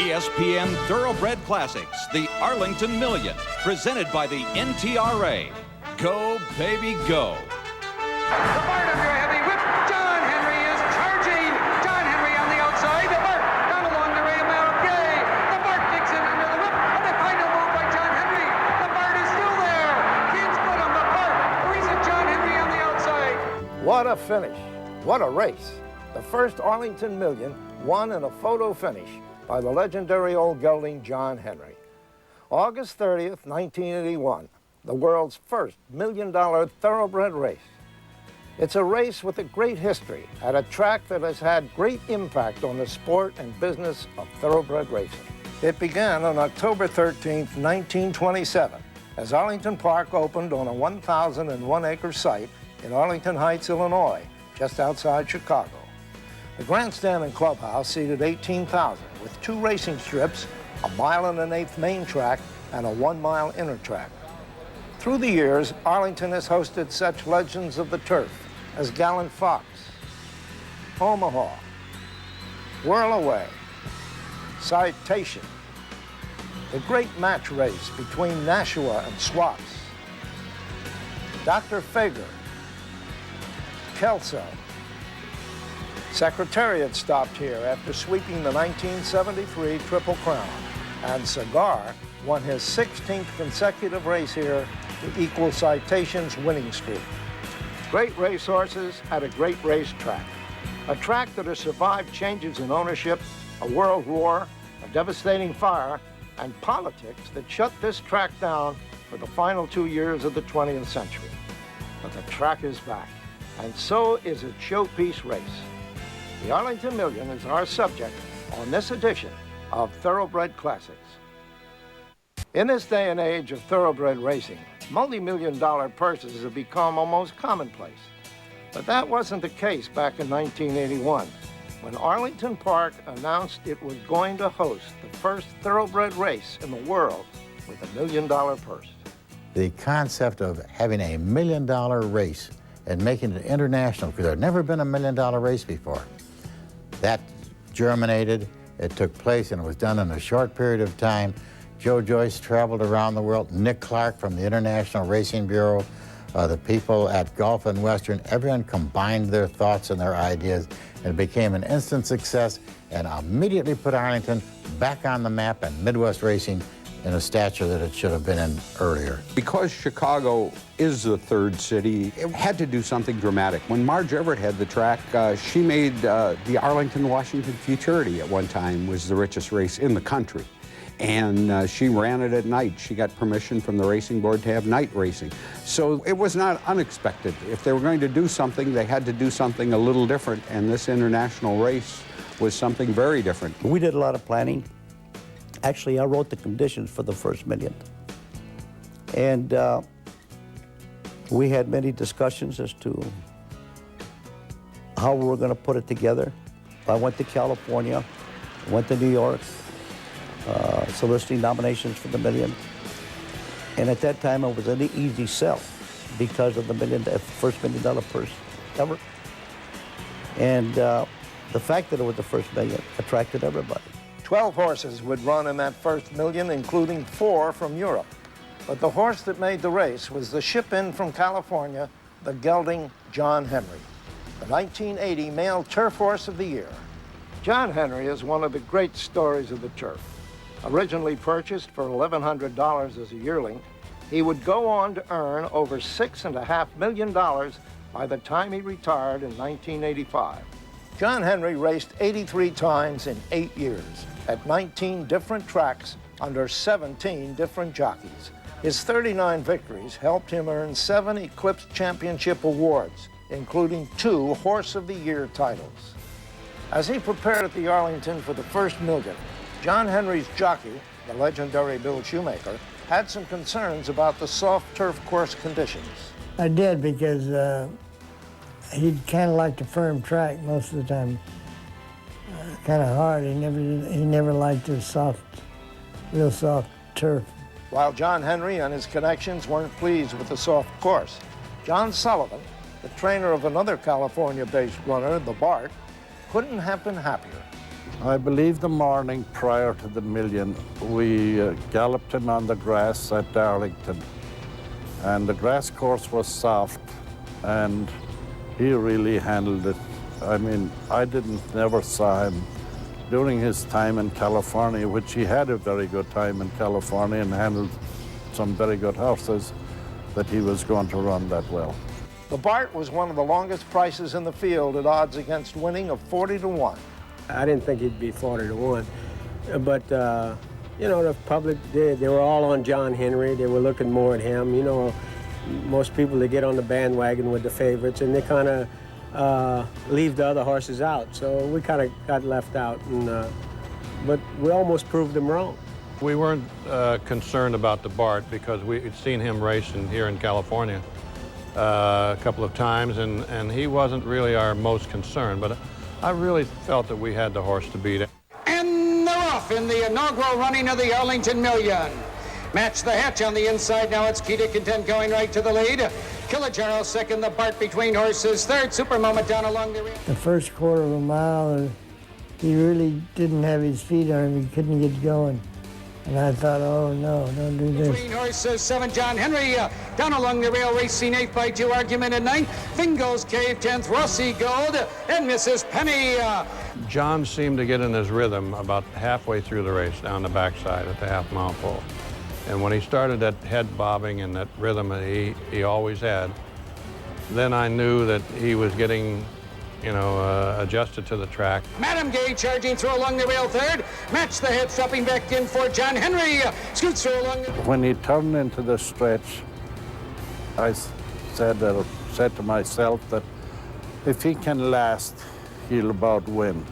ESPN Thoroughbred Classics, the Arlington Million, presented by the NTRA. Go, baby, go. The Bart under a heavy whip. John Henry is charging. John Henry on the outside. The Bart down along the rail mount. Gay. The Bart kicks in under the whip. And the final move by John Henry. The Bart is still there. Keeps good on the Bart. Reason John Henry on the outside. What a finish. What a race. The first Arlington Million won in a photo finish by the legendary old gelding John Henry. August 30th, 1981, the world's first million-dollar thoroughbred race. It's a race with a great history at a track that has had great impact on the sport and business of thoroughbred racing. It began on October 13th, 1927, as Arlington Park opened on a 1,001-acre site in Arlington Heights, Illinois, just outside Chicago. The grandstand and clubhouse seated 18,000 with 2 racing strips, a 1 1/8 main track, and a 1-mile inner track. Through the years, Arlington has hosted such legends of the turf as Gallant Fox, Omaha, Whirl Away, Citation, the great match race between Nashua and Swaps, Dr. Fager, Kelso. Secretariat stopped here after sweeping the 1973 Triple Crown, and Cigar won his 16th consecutive race here to equal Citation's winning streak. Great racehorses at a great racetrack, a track that has survived changes in ownership, a world war, a devastating fire, and politics that shut this track down for the final 2 years of the 20th century. But the track is back, and so is its showpiece race. The Arlington Million is our subject on this edition of Thoroughbred Classics. In this day and age of thoroughbred racing, multi-million-dollar purses have become almost commonplace. But that wasn't the case back in 1981, when Arlington Park announced it was going to host the first thoroughbred race in the world with a $1 million purse. The concept of having a $1 million race and making it international, because there had never been a $1 million race before. That germinated, it took place, and it was done in a short period of time. Joe Joyce traveled around the world, Nick Clark from the International Racing Bureau, the people at Gulf and Western, everyone combined their thoughts and their ideas, and it became an instant success and immediately put Arlington back on the map and Midwest racing in a stature that it should have been in earlier. Because Chicago is the third city, it had to do something dramatic. When Marge Everett had the track, she made the Arlington-Washington Futurity at one time was the richest race in the country. And she ran it at night. She got permission from the racing board to have night racing. So it was not unexpected. If they were going to do something, they had to do something a little different, and this international race was something very different. We did a lot of planning. Actually, I wrote the conditions for the first million. And we had many discussions as to how we were going to put it together. I went to California, went to New York, soliciting nominations for the million. And at that time, it was an easy sell because of the first $1 million purse ever. And the fact that it was the first million attracted everybody. 12 horses would run in that first million, including 4 from Europe. But the horse that made the race was the ship-in from California, the gelding John Henry, the 1980 Male Turf Horse of the Year. John Henry is one of the great stories of the turf. Originally purchased for $1,100 as a yearling, he would go on to earn over $6.5 million by the time he retired in 1985. John Henry raced 83 times in 8 years at 19 different tracks under 17 different jockeys. His 39 victories helped him earn 7 Eclipse Championship awards, including 2 Horse of the Year titles. As he prepared at the Arlington for the first million, John Henry's jockey, the legendary Bill Shoemaker, had some concerns about the soft turf course conditions. I did, because he kind of liked a firm track most of the time. Kind of hard. He never liked the real soft turf. While John Henry and his connections weren't pleased with the soft course, John Sullivan, the trainer of another California-based runner, the Bart, couldn't have been happier. I believe the morning prior to the Million, we galloped him on the grass at Arlington. And the grass course was soft, and he really handled it. I mean, I never saw him during his time in California, which he had a very good time in California and handled some very good horses, that he was going to run that well. The Bart was one of the longest prices in the field at odds against winning of 40-1. I didn't think he'd be 40-1, but you know, the public did. They were all on John Henry. They were looking more at him. You know, most people, they get on the bandwagon with the favorites, and they kind of leave the other horses out. So we kind of got left out, and but we almost proved them wrong. We weren't concerned about the Bart because we'd seen him racing here in California a couple of times, and he wasn't really our most concern, but I really felt that we had the horse to beat. And they're off in the inaugural running of the Arlington Million. Match the hatch on the inside. Now it's Key to Content going right to the lead. Kilimanjaro second, the Bart between horses third. Super Moment down along the rear. The first quarter of a mile, he really didn't have his feet on him. He couldn't get going. And I thought, oh no, don't do this. Between horses, 7 John Henry, down along the rail, racing 8 by 2, argument at 9th. Fingo's Cave 10th, Rossi Gold, and Mrs. Penny. John seemed to get in his rhythm about halfway through the race down the backside at the half-mile pole. And when he started that head bobbing and that rhythm that he always had, then I knew that he was getting, you know, adjusted to the track. Madam Gay charging through along the rail third. Match the head, dropping back in for John Henry. Scoots through along the... When he turned into the stretch, I said to myself that if he can last, he'll about win.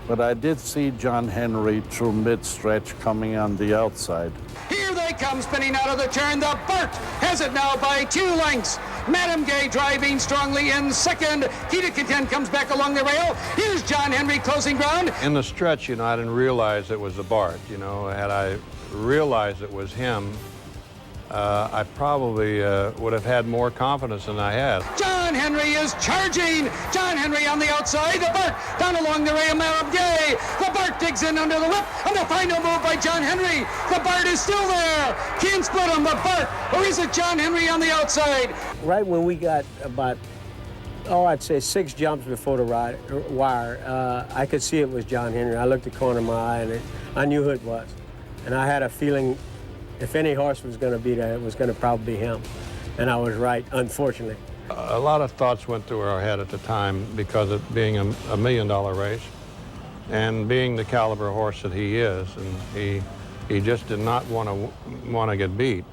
But I did see John Henry through mid-stretch coming on the outside. Here they come, spinning out of the turn. The Bart has it now by 2 lengths. Madam Gay driving strongly in second. Key to Content comes back along the rail. Here's John Henry closing ground. In the stretch, you know, I didn't realize it was the Bart. You know, had I realized it was him, I probably would have had more confidence than I had. John Henry is charging. John Henry on the outside. The Bart down along the rail. Madam Gay. The Bart digs in under the whip. And the final move by John Henry. The Bart is still there. Can't split him. The Bart. Or is it John Henry on the outside? Right when we got about, I'd say 6 jumps before the wire, I could see it was John Henry. I looked at the corner of my eye, and I knew who it was. And I had a feeling if any horse was going to be there, it was going to probably be him. And I was right, unfortunately. A lot of thoughts went through our head at the time because of being a $1 million race and being the caliber horse that he is, and he just did not want to get beat.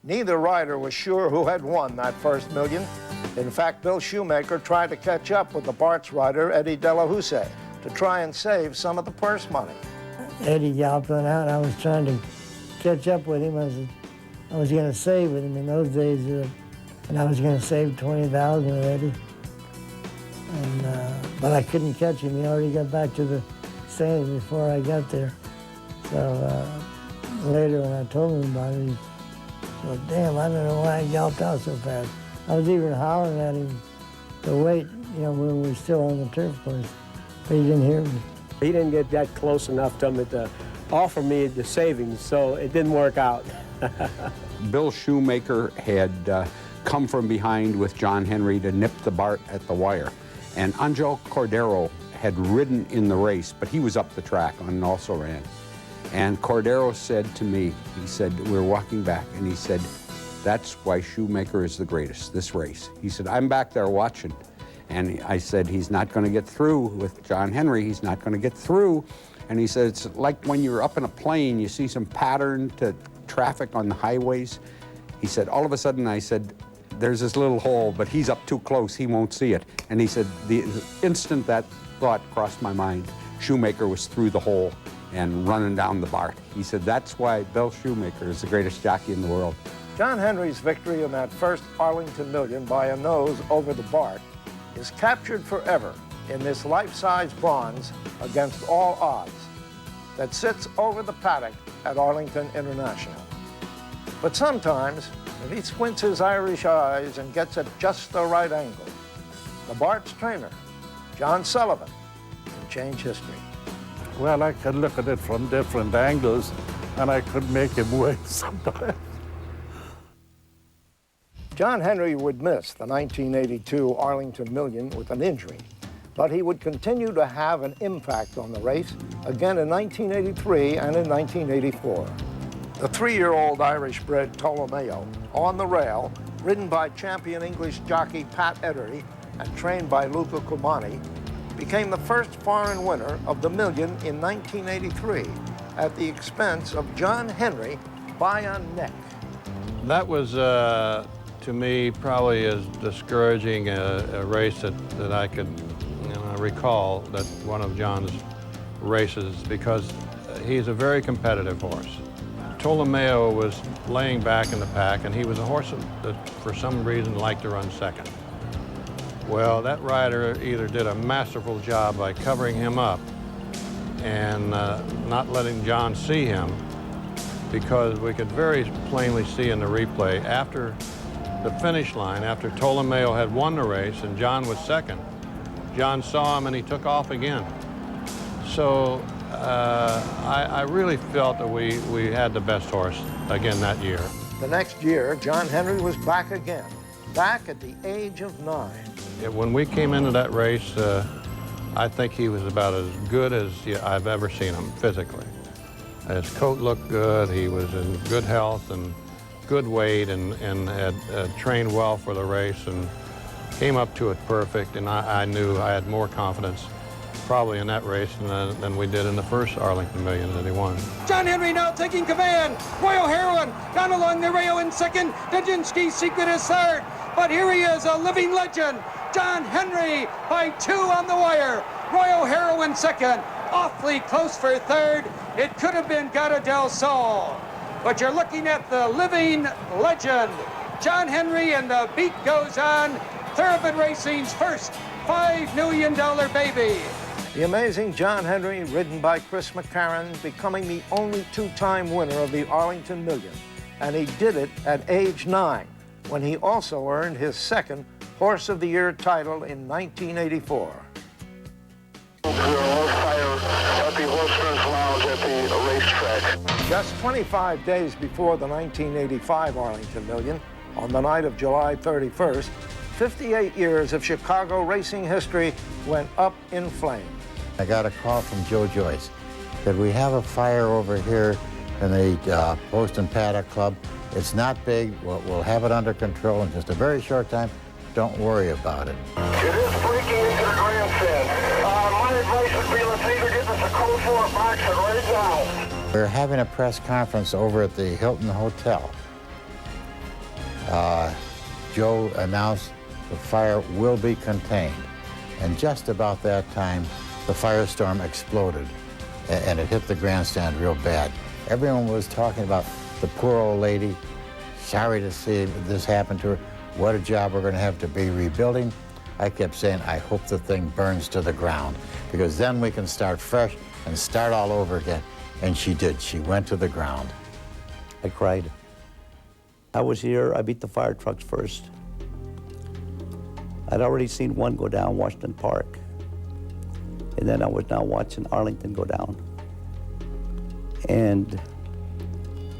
Neither rider was sure who had won that first million. In fact, Bill Shoemaker tried to catch up with the Bart's rider, Eddie De La Houssaye, to try and save some of the purse money. Eddie galloped on out, and I was trying to catch up with him. I was going to save with him in those days, and I was going to save $20,000 with Eddie. And, but I couldn't catch him. He already got back to the stands before I got there. So later when I told him about it, he said, damn, I don't know why I galloped out so fast. I was even hollering at him to wait, you know, when we were still on the turf course, but he didn't hear me. He didn't get that close enough to him to offer me the savings, so it didn't work out. Bill Shoemaker had come from behind with John Henry to nip the Bart at the wire. And Angel Cordero had ridden in the race, but he was up the track and also ran. And Cordero said to me, he said, we were walking back, and he said, that's why Shoemaker is the greatest, this race. He said, I'm back there watching. And I said, he's not going to get through with John Henry. He's not going to get through. And he said, it's like when you're up in a plane, you see some pattern to traffic on the highways. He said, all of a sudden, I said, there's this little hole, but he's up too close, he won't see it. And he said, the instant that thought crossed my mind, Shoemaker was through the hole and running down the Bart. He said, that's why Bill Shoemaker is the greatest jockey in the world. John Henry's victory in that first Arlington Million by a nose over the Bart is captured forever in this life-size bronze against all odds that sits over the paddock at Arlington International. But sometimes, if he squints his Irish eyes and gets at just the right angle, the Bart's trainer, John Sullivan, can change history. Well, I could look at it from different angles, and I could make him win sometimes. John Henry would miss the 1982 Arlington Million with an injury, but he would continue to have an impact on the race again in 1983 and in 1984. The 3-year-old Irish-bred Ptolomeo on the rail, ridden by champion English jockey Pat Edery and trained by Luca Cumani, became the first foreign winner of the Million in 1983 at the expense of John Henry by a neck. That was, to me, probably as discouraging a race that I could recall, that one of John's races, because he's a very competitive horse. Ptolomeo was laying back in the pack, and he was a horse that for some reason liked to run second. Well, that rider either did a masterful job by covering him up and not letting John see him, because we could very plainly see in the replay after the finish line, after Ptolomeo had won the race and John was second, John saw him and he took off again. So I really felt that we had the best horse again that year. The next year, John Henry was back again, back at the age of 9. When we came into that race, I think he was about as good as I've ever seen him physically. His coat looked good, he was in good health and good weight, and had trained well for the race and came up to it perfect, and I knew I had more confidence probably in that race than we did in the first Arlington Million that he won. John Henry now taking command. Royal Heroine down along the rail in second. Dejinski's Secret is third. But here he is, a living legend. John Henry by 2 on the wire. Royal Heroine second. Awfully close for third. It could have been Gata del Sol. But you're looking at the living legend, John Henry, and the beat goes on. Thoroughbred Racing's first $5 million baby. The amazing John Henry, ridden by Chris McCarron, becoming the only 2-time winner of the Arlington Million. And he did it at age 9, when he also earned his second Horse of the Year title in 1984. At the Horseman's Lounge at the racetrack. Just 25 days before the 1985 Arlington Million, on the night of July 31st, 58 years of Chicago racing history went up in flames. I got a call from Joe Joyce that we have a fire over here in the Post and Paddock Club. It's not big. We'll have it under control in just a very short time. Don't worry about it. It is breaking into the grandstand. My advice would be, let's either get us a code for a box right now. We're having a press conference over at the Hilton Hotel. Joe announced the fire will be contained. And just about that time, the firestorm exploded, and it hit the grandstand real bad. Everyone was talking about the poor old lady. Sorry to see this happen to her. What a job we're going to have to be rebuilding. I kept saying, I hope the thing burns to the ground, because then we can start fresh and start all over again. And she did. She went to the ground. I cried. I was here. I beat the fire trucks first. I'd already seen one go down, Washington Park. And then I was now watching Arlington go down. And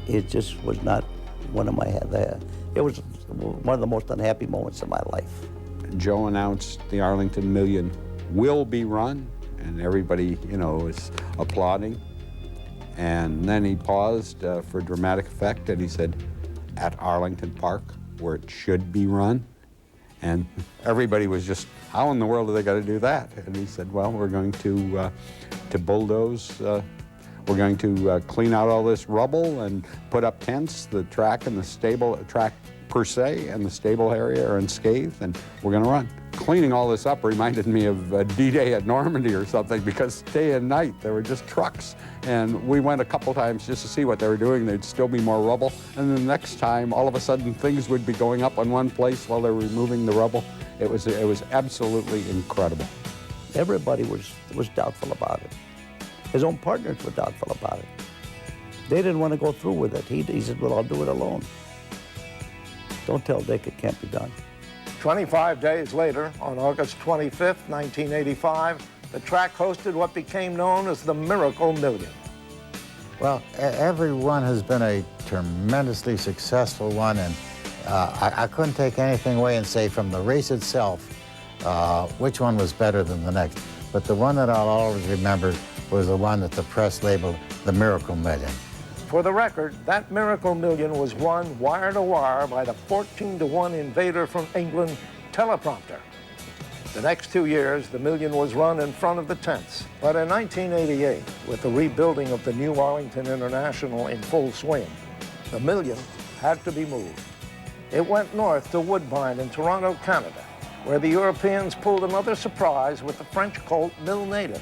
it just was not one of my, it was one of the most unhappy moments of my life. Joe announced the Arlington Million will be run, and everybody, is applauding. And then he paused for dramatic effect, and he said, at Arlington Park, where it should be run. And everybody was just, how in the world are they going to do that? And he said, well, we're going to bulldoze, we're going to clean out all this rubble and put up tents. The track and the stable, track per se, and the stable area are unscathed, and we're going to run. Cleaning all this up reminded me of D-Day at Normandy or something, because day and night there were just trucks. And we went a couple times just to see what they were doing. There'd still be more rubble. And then the next time, all of a sudden, things would be going up on one place while they were removing the rubble. It was absolutely incredible. Everybody was doubtful about it. His own partners were doubtful about it. They didn't want to go through with it. He said, well, I'll do it alone. Don't tell Dick it can't be done. 25 days later, on August 25th, 1985, the track hosted what became known as the Miracle Million. Well, every one has been a tremendously successful one, and I couldn't take anything away and say from the race itself which one was better than the next. But the one that I'll always remember was the one that the press labeled the Miracle Million. For the record, that Miracle Million was won wire to wire by the 14-to-1 invader from England teleprompter. The next 2 years, the Million was run in front of the tents. But in 1988, with the rebuilding of the new Arlington International in full swing, the Million had to be moved. It went north to Woodbine in Toronto, Canada, where the Europeans pulled another surprise with the French colt Mill Native,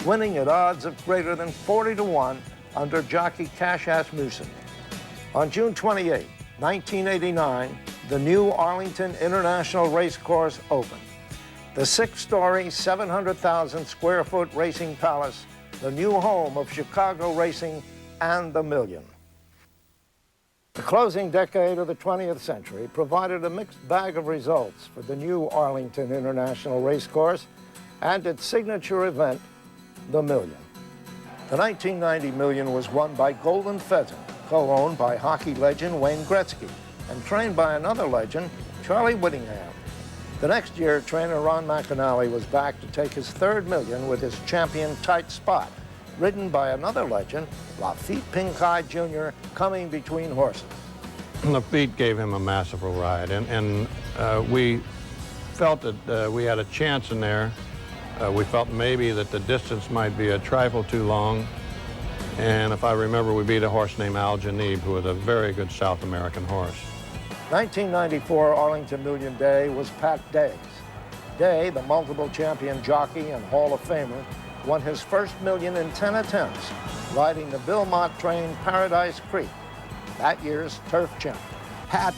winning at odds of greater than 40-to-1 under jockey Cash Asmussen. On June 28, 1989, the new Arlington International Racecourse opened. The six-story, 700,000 square foot racing palace, the new home of Chicago racing and the Million. The closing decade of the 20th century provided a mixed bag of results for the new Arlington International Racecourse and its signature event, the Million. The 1990 Million was won by Golden Pheasant, co-owned by hockey legend Wayne Gretzky, and trained by another legend, Charlie Whittingham. The next year, trainer Ron McAnally was back to take his third Million with his champion Tight Spot, ridden by another legend, Lafitte Pincay Jr., coming between horses. Lafitte gave him a masterful ride, and we felt that we had a chance in there. We felt maybe that the distance might be a trifle too long, and if I remember, we beat a horse named Al Janib, who was a very good South American horse. 1994 Arlington Million Day was Pat Day's. Day, the multiple champion jockey and Hall of Famer, won his first Million in 10 attempts, riding the Bill Mott-trained Paradise Creek, that year's turf champion. Pat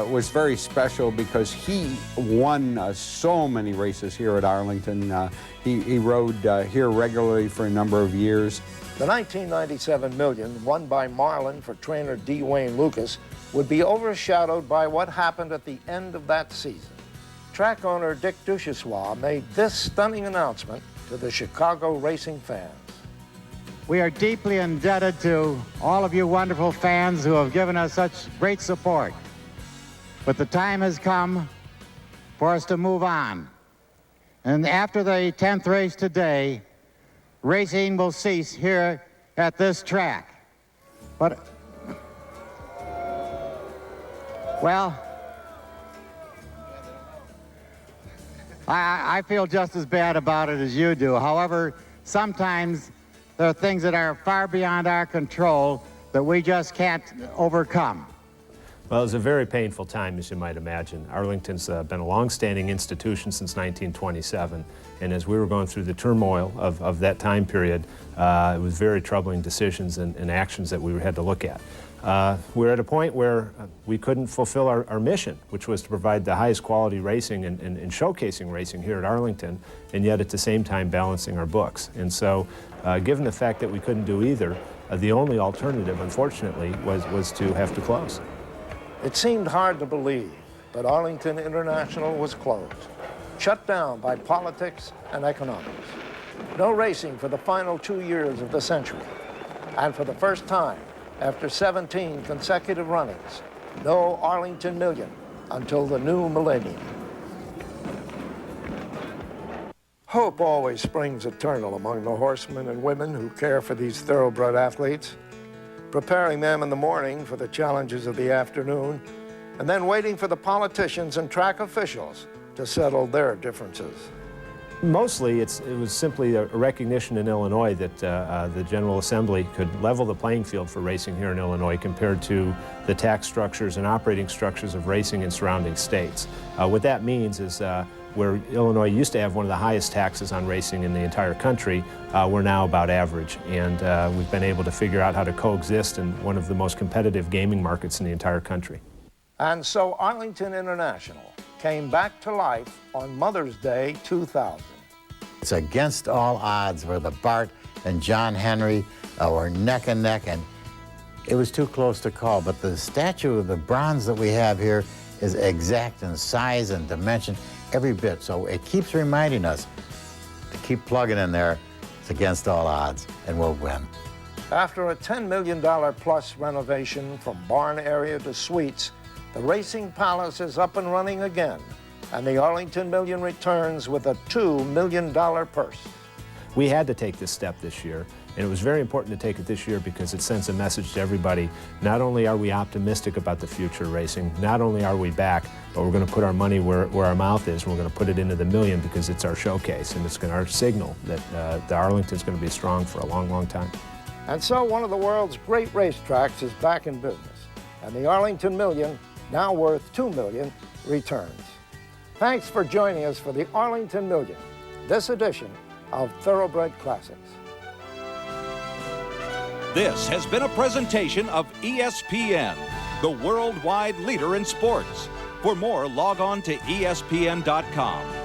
was very special because he won so many races here at Arlington. He rode here regularly for a number of years. The 1997 Million, won by Marlin for trainer D. Wayne Lucas, would be overshadowed by what happened at the end of that season. Track owner Dick Duchossois made this stunning announcement to the Chicago racing fans. We are deeply indebted to all of you wonderful fans who have given us such great support. But the time has come for us to move on. And after the 10th race today, racing will cease here at this track. But, well, I feel just as bad about it as you do. However, sometimes there are things that are far beyond our control that we just can't overcome. Well, it was a very painful time, as you might imagine. Arlington's been a long-standing institution since 1927, and as we were going through the turmoil of that time period, it was very troubling decisions and actions that we had to look at. We were at a point where we couldn't fulfill our mission, which was to provide the highest quality racing and showcasing racing here at Arlington, and yet at the same time balancing our books. And so, given the fact that we couldn't do either, the only alternative, unfortunately, was to have to close. It seemed hard to believe, but Arlington International was closed, shut down by politics and economics. No racing for the final 2 years of the century. And for the first time, after 17 consecutive runnings, no Arlington Million until the new millennium. Hope always springs eternal among the horsemen and women who care for these thoroughbred athletes, preparing them in the morning for the challenges of the afternoon, and then waiting for the politicians and track officials to settle their differences. Mostly, it was simply a recognition in Illinois that the General Assembly could level the playing field for racing here in Illinois compared to the tax structures and operating structures of racing in surrounding states. What that means is where Illinois used to have one of the highest taxes on racing in the entire country, we're now about average. And we've been able to figure out how to coexist in one of the most competitive gaming markets in the entire country. And so Arlington International came back to life on Mother's Day 2000. It's against all odds where the Bart and John Henry were neck and neck, and it was too close to call. But the statue of the bronze that we have here is exact in size and dimension, every bit. So it keeps reminding us to keep plugging in there. It's against all odds, and we'll win. After a $10 million plus renovation from barn area to suites, the Racing Palace is up and running again, and the Arlington Million returns with a $2 million purse. We had to take this step this year, and it was very important to take it this year because it sends a message to everybody. Not only are we optimistic about the future of racing, not only are we back, but we're going to put our money where our mouth is. We're going to put it into the Million because it's our showcase, and it's our signal that the Arlington's going to be strong for a long, long time. And so one of the world's great racetracks is back in business, and the Arlington Million, now worth $2 million, returns. Thanks for joining us for the Arlington Million, this edition of Thoroughbred Classics. This has been a presentation of ESPN, the worldwide leader in sports. For more, log on to ESPN.com.